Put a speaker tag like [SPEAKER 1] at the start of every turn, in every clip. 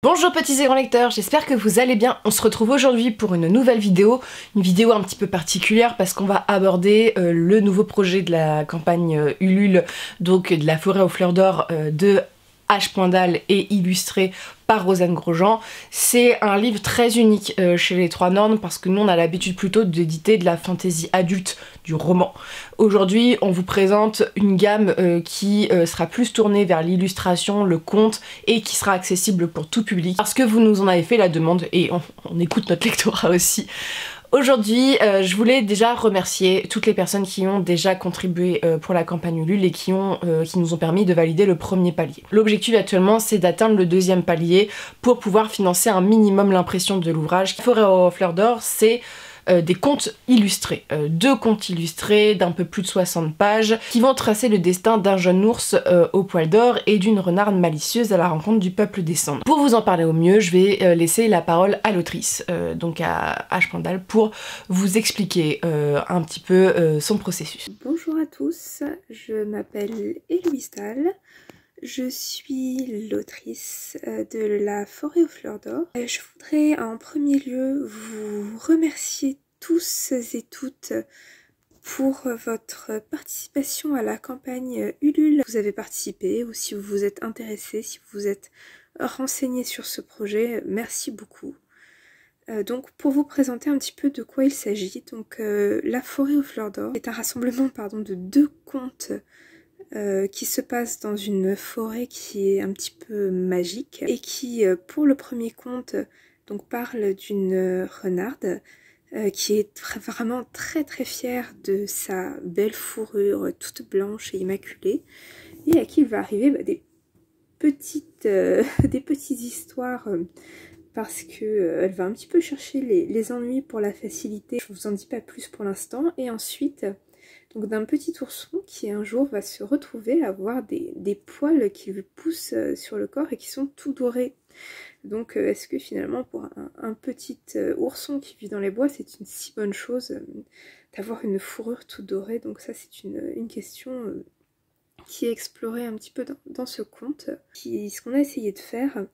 [SPEAKER 1] Bonjour petits et grands lecteurs, j'espère que vous allez bien. On se retrouve aujourd'hui pour une nouvelle vidéo, une vidéo un petit peu particulière parce qu'on va aborder le nouveau projet de la campagne Ulule, donc de la forêt aux fleurs d'or de H. Dalle et illustré par Rosanne Grosjean. C'est un livre très unique chez les Trois Nornes parce que nous on a l'habitude plutôt d'éditer de la fantaisie adulte, du roman. Aujourd'hui on vous présente une gamme qui sera plus tournée vers l'illustration, le conte et qui sera accessible pour tout public parce que vous nous en avez fait la demande et on écoute notre lectorat aussi. Aujourd'hui, je voulais déjà remercier toutes les personnes qui ont déjà contribué pour la campagne Ulule et qui nous ont permis de valider le premier palier. L'objectif actuellement, c'est d'atteindre le deuxième palier pour pouvoir financer un minimum l'impression de l'ouvrage. Forêt aux fleurs d'or, c'est des contes illustrés, deux contes illustrés d'un peu plus de 60 pages qui vont tracer le destin d'un jeune ours au poil d'or et d'une renarde malicieuse à la rencontre du peuple des cendres. Pour vous en parler au mieux, je vais laisser la parole à l'autrice, donc à H. Dalle, pour vous expliquer un petit peu son processus.
[SPEAKER 2] Bonjour à tous, je m'appelle Héloïse Dalle. Je suis l'autrice de La forêt aux fleurs d'or. Je voudrais en premier lieu vous remercier tous et toutes pour votre participation à la campagne Ulule. Vous avez participé ou si vous vous êtes intéressé, si vous vous êtes renseigné sur ce projet, merci beaucoup. Donc pour vous présenter un petit peu de quoi il s'agit, donc La forêt aux fleurs d'or est un rassemblement de deux contes qui se passe dans une forêt qui est un petit peu magique et qui, pour le premier conte, donc parle d'une renarde qui est vraiment très fière de sa belle fourrure toute blanche et immaculée et à qui il va arriver des petites histoires parce que elle va un petit peu chercher les ennuis pour la facilité. Je vous en dis pas plus pour l'instant. Et ensuite, donc d'un petit ourson qui un jour va se retrouver à avoir des poils qui lui poussent sur le corps et qui sont tout dorés. Donc est-ce que finalement pour un petit ourson qui vit dans les bois, c'est une si bonne chose d'avoir une fourrure tout dorée? Donc ça c'est une question qui est explorée un petit peu dans ce conte. Ce qu'on a essayé de faire,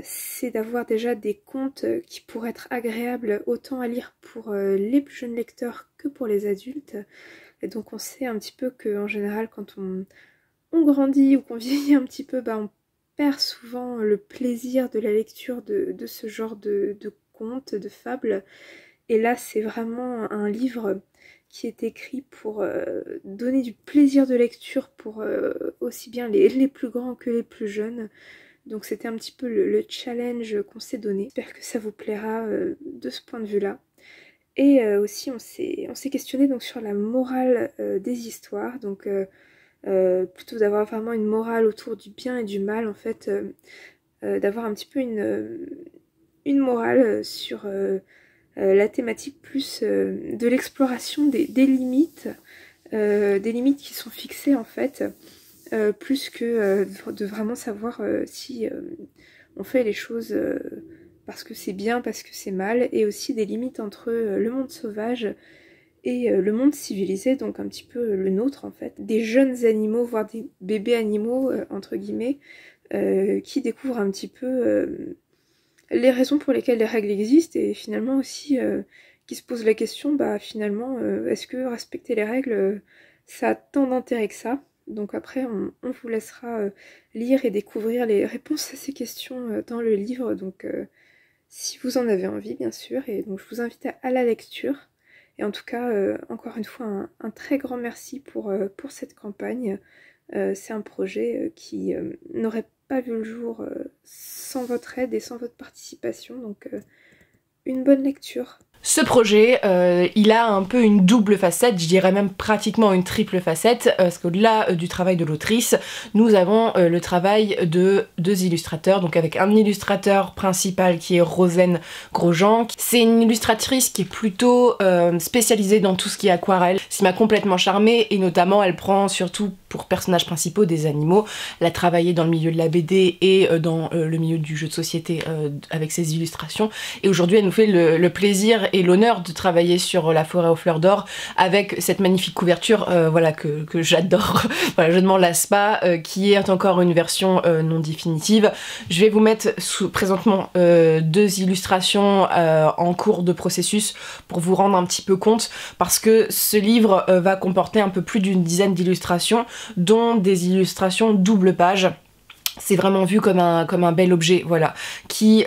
[SPEAKER 2] c'est d'avoir déjà des contes qui pourraient être agréables autant à lire pour les plus jeunes lecteurs que pour les adultes. Et donc on sait un petit peu qu'en général quand on grandit ou qu'on vieillit un petit peu, on perd souvent le plaisir de la lecture de ce genre de contes, de fables. Et là c'est vraiment un livre qui est écrit pour donner du plaisir de lecture pour aussi bien les plus grands que les plus jeunes. Donc c'était un petit peu le challenge qu'on s'est donné. J'espère que ça vous plaira de ce point de vue-là. Et aussi on s'est questionné donc sur la morale des histoires. Donc plutôt d'avoir vraiment une morale autour du bien et du mal en fait. D'avoir un petit peu une morale sur la thématique plus de l'exploration des limites. Des limites qui sont fixées en fait. Plus que de vraiment savoir si on fait les choses parce que c'est bien, parce que c'est mal, et aussi des limites entre le monde sauvage et le monde civilisé, donc un petit peu le nôtre en fait. Des jeunes animaux, voire des bébés animaux, entre guillemets, qui découvrent un petit peu les raisons pour lesquelles les règles existent, et finalement aussi qui se posent la question, finalement, est-ce que respecter les règles, ça a tant d'intérêt que ça? Donc après, on vous laissera lire et découvrir les réponses à ces questions dans le livre, donc si vous en avez envie, bien sûr. Et donc je vous invite à la lecture. Et en tout cas, encore une fois, un très grand merci pour cette campagne. C'est un projet qui n'aurait pas vu le jour sans votre aide et sans votre participation, donc une bonne lecture.
[SPEAKER 1] Ce projet, il a un peu une double facette, je dirais même pratiquement une triple facette, parce qu'au-delà du travail de l'autrice, nous avons le travail de deux illustrateurs, donc avec un illustrateur principal qui est Rosanne Grosjean. C'est une illustratrice qui est plutôt spécialisée dans tout ce qui est aquarelle, ce qui m'a complètement charmée, et notamment elle prend surtout pour personnages principaux des animaux. Elle a travaillé dans le milieu de la BD et dans le milieu du jeu de société avec ses illustrations. Et aujourd'hui, elle nous fait le plaisir et l'honneur de travailler sur La forêt aux fleurs d'or avec cette magnifique couverture voilà, que j'adore. Voilà, je ne m'en lasse pas, qui est encore une version non définitive. Je vais vous mettre présentement 2 illustrations en cours de processus pour vous rendre un petit peu compte, parce que ce livre va comporter un peu plus d'une dizaine d'illustrations, dont des illustrations double page. C'est vraiment vu comme un bel objet, voilà, qui,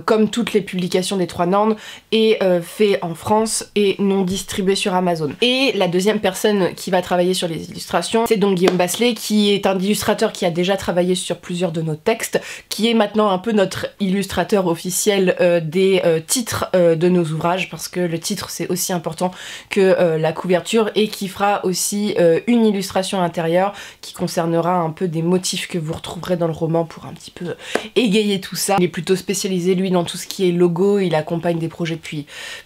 [SPEAKER 1] comme toutes les publications des Trois Nornes, est fait en France et non distribué sur Amazon. Et la deuxième personne qui va travailler sur les illustrations, c'est donc Guillaume Basselet, qui est un illustrateur qui a déjà travaillé sur plusieurs de nos textes, qui est maintenant un peu notre illustrateur officiel des titres de nos ouvrages, parce que le titre c'est aussi important que la couverture, et qui fera aussi une illustration intérieure qui concernera un peu des motifs que vous retrouverez dans le roman pour un petit peu égayer tout ça. Il est plutôt spécialisé lui dans tout ce qui est logo, il accompagne des projets depuis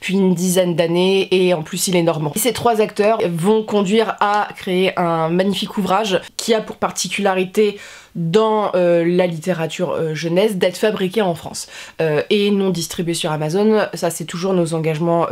[SPEAKER 1] une dizaine d'années, et en plus il est normand. Et ces 3 acteurs vont conduire à créer un magnifique ouvrage qui a pour particularité dans la littérature jeunesse d'être fabriqué en France et non distribué sur Amazon. Ça c'est toujours nos engagements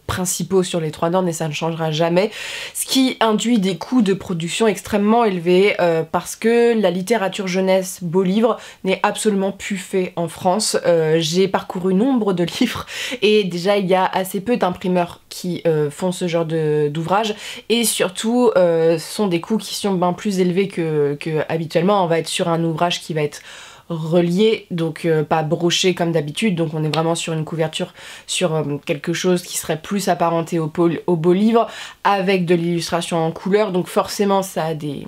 [SPEAKER 1] principaux sur les Trois Nornes et ça ne changera jamais, ce qui induit des coûts de production extrêmement élevés parce que la littérature jeunesse beau livre n'est absolument plus fait en France. J'ai parcouru nombre de livres et déjà il y a assez peu d'imprimeurs qui font ce genre d'ouvrage, et surtout ce sont des coûts qui sont bien plus élevés que habituellement. On va être sur un ouvrage qui va être relié, donc pas broché comme d'habitude, donc on est vraiment sur une couverture, sur quelque chose qui serait plus apparenté au beau livre, avec de l'illustration en couleur, donc forcément ça a des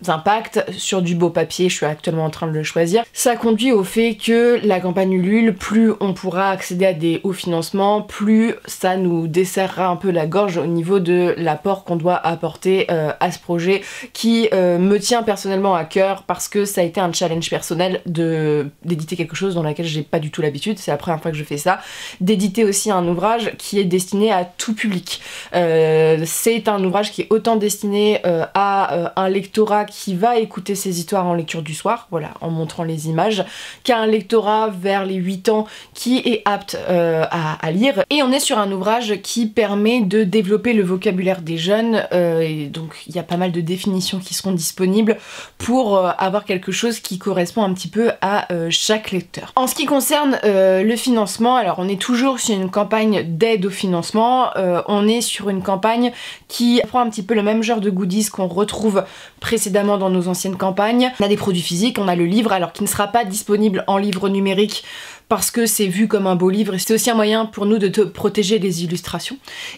[SPEAKER 1] impact sur du beau papier. Je suis actuellement en train de le choisir. Ça conduit au fait que la campagne Ulule, plus on pourra accéder à des hauts financements, plus ça nous desserrera un peu la gorge au niveau de l'apport qu'on doit apporter à ce projet, qui me tient personnellement à cœur, parce que ça a été un challenge personnel d'éditer quelque chose dans laquelle j'ai pas du tout l'habitude, c'est la première fois que je fais ça, d'éditer aussi un ouvrage qui est destiné à tout public. C'est un ouvrage qui est autant destiné à un lectorat qui va écouter ces histoires en lecture du soir, voilà, en montrant les images, qu'à un lectorat vers les 8 ans qui est apte à lire. Et on est sur un ouvrage qui permet de développer le vocabulaire des jeunes, et donc il y a pas mal de définitions qui seront disponibles pour avoir quelque chose qui correspond un petit peu à chaque lecteur. En ce qui concerne le financement, alors on est toujours sur une campagne d'aide au financement, on est sur une campagne qui prend un petit peu le même genre de goodies qu'on retrouve précédemment dans nos anciennes campagnes. On a des produits physiques, on a le livre, alors qui ne sera pas disponible en livre numérique parce que c'est vu comme un beau livre, et c'est aussi un moyen pour nous de protéger les illustrations.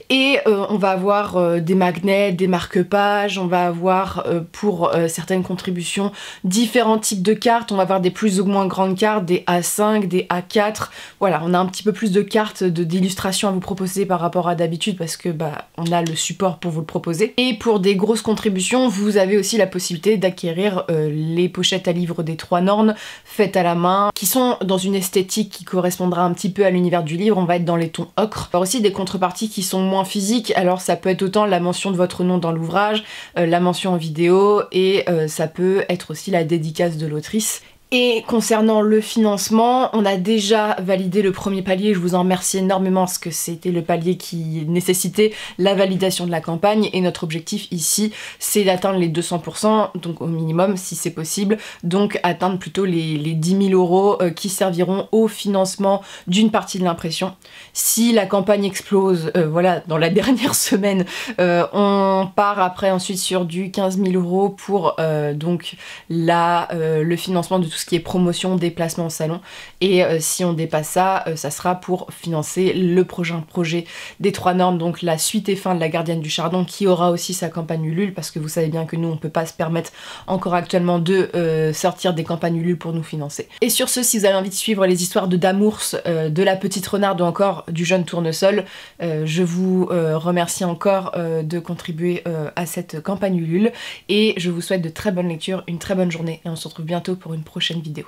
[SPEAKER 1] Et on va avoir des magnets, des marque-pages, on va avoir pour certaines contributions différents types de cartes, on va avoir des plus ou moins grandes cartes, des A5, des A4, voilà, on a un petit peu plus de cartes d'illustrations à vous proposer par rapport à d'habitude, parce que bah on a le support pour vous le proposer. Et pour des grosses contributions, vous avez aussi la possibilité d'acquérir les pochettes à livres des Trois Nornes, faites à la main, qui sont dans une esthétique qui correspondra un petit peu à l'univers du livre, on va être dans les tons ocre. Il y aura aussi des contreparties qui sont moins physiques, alors ça peut être autant la mention de votre nom dans l'ouvrage, la mention en vidéo, et ça peut être aussi la dédicace de l'autrice. Et concernant le financement, on a déjà validé le premier palier, je vous en remercie énormément parce que c'était le palier qui nécessitait la validation de la campagne, et notre objectif ici c'est d'atteindre les 200%, donc au minimum si c'est possible, donc atteindre plutôt les 10 000 euros qui serviront au financement d'une partie de l'impression. Si la campagne explose, voilà, dans la dernière semaine, on part après ensuite sur du 15 000 euros pour donc le financement de tout ce qui est promotion, déplacement au salon, et si on dépasse ça, ça sera pour financer le prochain projet des Trois Nornes, donc la suite et fin de La Gardienne du Chardon, qui aura aussi sa campagne Ulule, parce que vous savez bien que nous on peut pas se permettre encore actuellement de sortir des campagnes Ulule pour nous financer. Et sur ce, si vous avez envie de suivre les histoires de Damours, de la petite renarde ou encore du jeune tournesol, je vous remercie encore de contribuer à cette campagne Ulule, et je vous souhaite de très bonnes lectures, une très bonne journée, et on se retrouve bientôt pour une prochaine vidéo.